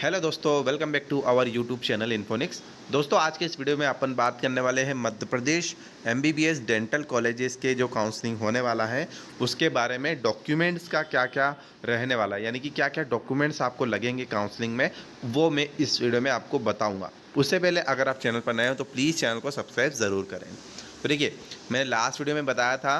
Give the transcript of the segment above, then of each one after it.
Hello दोस्तों, welcome back to our YouTube channel Infonix. दोस्तों, आज के इस वीडियो में अपन बात करने वाले हैं Madhya Pradesh MBBS dental colleges के जो काउंसलिंग होने वाला है उसके बारे में। डॉक्यूमेंट्स का क्या क्या रहने वाला है, यानी कि क्या क्या डॉक्यूमेंट्स आपको लगेंगे काउंसलिंग में, वो मैं इस वीडियो में आपको बताऊँगा। उससे पहले अगर आप चैनल पर नए हो तो प्लीज़ चैनल को सब्सक्राइब ज़रूर करें। तो देखिए, मैंने लास्ट वीडियो में बताया था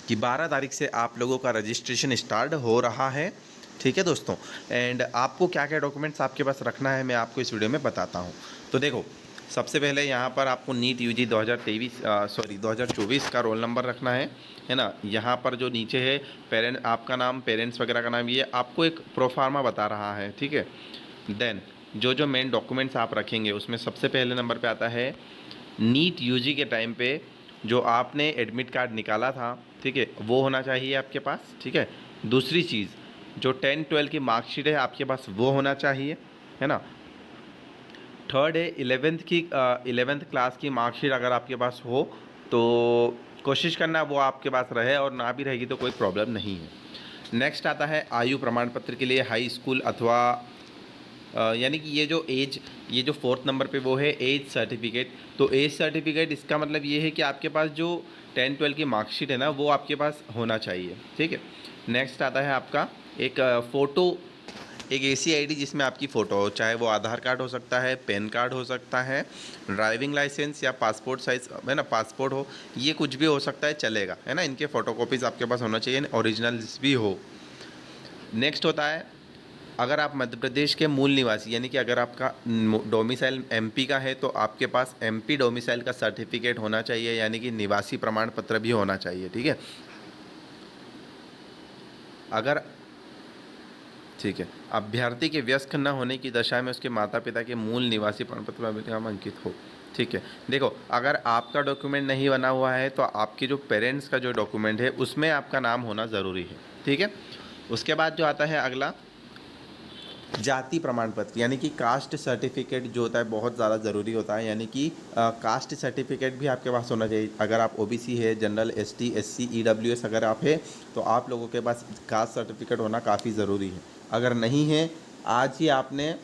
कि 12 तारीख से आप लोगों का रजिस्ट्रेशन स्टार्ट हो रहा है। ठीक है दोस्तों, एंड आपको क्या क्या डॉक्यूमेंट्स आपके पास रखना है मैं आपको इस वीडियो में बताता हूँ। तो देखो, सबसे पहले यहाँ पर आपको नीट यूजी 2024 का रोल नंबर रखना है ना। यहाँ पर जो नीचे है पेरेंट, आपका नाम, पेरेंट्स वगैरह का नाम, ये आपको एक प्रोफार्मा बता रहा है। ठीक है, देन जो जो मेन डॉक्यूमेंट्स आप रखेंगे उसमें सबसे पहले नंबर पे आता है नीट यूजी के टाइम पे जो आपने एडमिट कार्ड निकाला था, ठीक है, वो होना चाहिए आपके पास। ठीक है, दूसरी चीज़, जो 10-12 की मार्कशीट है आपके पास वो होना चाहिए, है ना। थर्ड है 11th क्लास की मार्कशीट अगर आपके पास हो तो कोशिश करना वो आपके पास रहे, और ना भी रहेगी तो कोई प्रॉब्लम नहीं है। नेक्स्ट आता है आयु प्रमाण पत्र के लिए हाई स्कूल अथवा यानी कि ये जो फोर्थ नंबर पे वो है एज सर्टिफिकेट। तो एज सर्टिफिकेट इसका मतलब ये है कि आपके पास जो 10-12 की मार्कशीट है ना वो आपके पास होना चाहिए। ठीक है, नेक्स्ट आता है आपका एक फ़ोटो, एक ऐसी आईडी जिसमें आपकी फ़ोटो हो, चाहे वो आधार कार्ड हो सकता है, पैन कार्ड हो सकता है, ड्राइविंग लाइसेंस या पासपोर्ट साइज़ है ना, पासपोर्ट हो, ये कुछ भी हो सकता है, चलेगा, है ना। इनके फ़ोटोकॉपीज़ आपके पास होना चाहिए, ओरिजिनल्स भी हो। नेक्स्ट होता है, अगर आप मध्य प्रदेश के मूल निवासी, यानी कि अगर आपका डोमिसाइल एमपी का है तो आपके पास एमपी डोमिसाइल का सर्टिफिकेट होना चाहिए, यानी कि निवासी प्रमाण पत्र भी होना चाहिए। ठीक है, अगर ठीक है, अभ्यर्थी के वयस्क न होने की दशा में उसके माता पिता के मूल निवासी प्रमाण पत्र में नाम अंकित हो। ठीक है, देखो, अगर आपका डॉक्यूमेंट नहीं बना हुआ है तो आपके जो पेरेंट्स का जो डॉक्यूमेंट है उसमें आपका नाम होना ज़रूरी है। ठीक है, उसके बाद जो आता है अगला, जाति प्रमाण पत्र, यानी कि कास्ट सर्टिफिकेट जो होता है बहुत ज़्यादा ज़रूरी होता है, यानी कि कास्ट सर्टिफिकेट भी आपके पास होना चाहिए। अगर आप ओबीसी है, जनरल, एसटी, एससी, ईडब्ल्यूएस अगर आप है तो आप लोगों के पास कास्ट सर्टिफिकेट होना काफ़ी ज़रूरी है। अगर नहीं है, आज ही आपने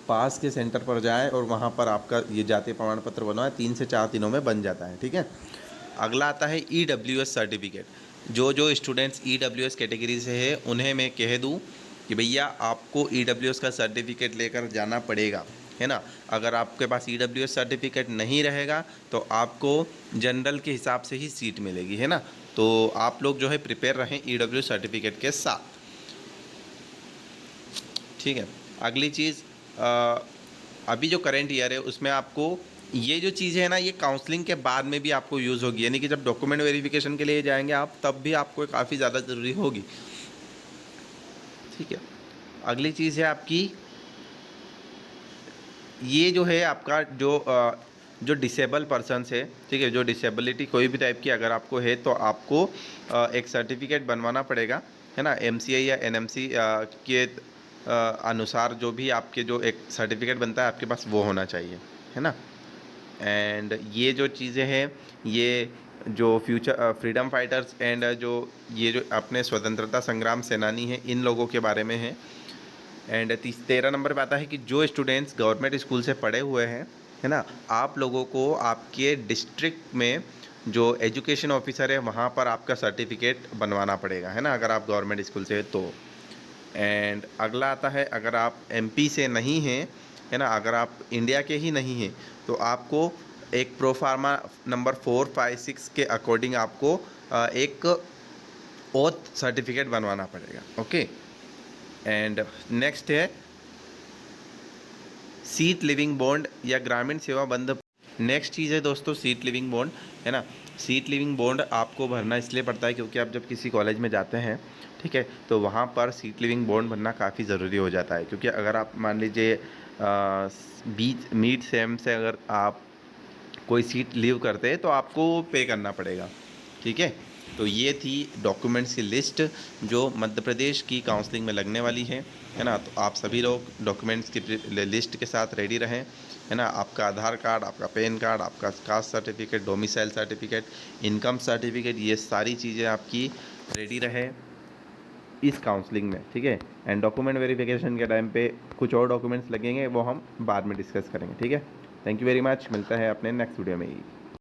पास के सेंटर पर जाएं और वहाँ पर आपका ये जाति प्रमाण पत्र बनवाएं, 3 से 4 दिनों में बन जाता है। ठीक है, अगला आता है ईडब्ल्यूएस सर्टिफिकेट। जो जो स्टूडेंट्स ईडब्ल्यूएस कैटेगरी से है उन्हें मैं कह दूं कि भैया आपको ईडब्ल्यूएस का सर्टिफिकेट लेकर जाना पड़ेगा, है ना। अगर आपके पास ईडब्ल्यूएस सर्टिफिकेट नहीं रहेगा तो आपको जनरल के हिसाब से ही सीट मिलेगी, है ना। तो आप लोग जो है प्रिपेयर रहें ईडब्ल्यूएस सर्टिफिकेट के साथ। ठीक है, अगली चीज़, अभी जो करेंट ईयर है उसमें आपको ये जो चीज़ें हैं ना ये काउंसलिंग के बाद में भी आपको यूज़ होगी, यानी कि जब डॉक्यूमेंट वेरिफिकेशन के लिए जाएंगे आप तब भी आपको काफ़ी ज़्यादा ज़रूरी होगी। ठीक है, अगली चीज़ है आपकी, ये जो है आपका जो डिसेबल पर्सनस है, ठीक है, जो डिसेबिलिटी कोई भी टाइप की अगर आपको है तो आपको एक सर्टिफिकेट बनवाना पड़ेगा, है ना। एमसीआई या एनएमसी के अनुसार जो भी आपके जो एक सर्टिफिकेट बनता है आपके पास वो होना चाहिए, है ना। एंड ये जो चीज़ें हैं ये जो फ्यूचर फ्रीडम फाइटर्स एंड जो ये जो अपने स्वतंत्रता संग्राम सेनानी हैं इन लोगों के बारे में है। एंड 13 नंबर पे आता है कि जो स्टूडेंट्स गवर्नमेंट स्कूल से पढ़े हुए हैं, है ना, आप लोगों को आपके डिस्ट्रिक्ट में जो एजुकेशन ऑफिसर है वहाँ पर आपका सर्टिफिकेट बनवाना पड़ेगा, है ना, अगर आप गवर्नमेंट स्कूल से है तो। एंड अगला आता है, अगर आप एमपी से नहीं हैं, है ना, अगर आप इंडिया के ही नहीं हैं तो आपको एक प्रोफार्मा नंबर 4, 5, 6 के अकॉर्डिंग आपको एक ओथ सर्टिफिकेट बनवाना पड़ेगा। ओके, एंड नेक्स्ट है सीट लिविंग बॉन्ड या ग्रामीण सेवा बंद। नेक्स्ट चीज़ है दोस्तों सीट लिविंग बॉन्ड, है ना। सीट लिविंग बॉन्ड आपको भरना इसलिए पड़ता है क्योंकि आप जब किसी कॉलेज में जाते हैं, ठीक है, तो वहाँ पर सीट लिविंग बॉन्ड भरना काफ़ी ज़रूरी हो जाता है। क्योंकि अगर आप मान लीजिए बीच मिड सेम से अगर आप कोई सीट लीव करते हैं तो आपको पे करना पड़ेगा। ठीक है, तो ये थी डॉक्यूमेंट्स की लिस्ट जो मध्य प्रदेश की काउंसलिंग में लगने वाली है ना। तो आप सभी लोग डॉक्यूमेंट्स की लिस्ट के साथ रेडी रहें, है ना। आपका आधार कार्ड, आपका पैन कार्ड, आपका caste certificate, domicile certificate, income certificate, ये सारी चीज़ें आपकी रेडी रहे। इस काउंसलिंग में, ठीक है। एंड डॉक्यूमेंट वेरिफिकेशन के टाइम पे कुछ और डॉक्यूमेंट्स लगेंगे, वो हम बाद में डिस्कस करेंगे, ठीक है। थैंक यू वेरी मच, मिलता है अपने नेक्स्ट वीडियो में ही।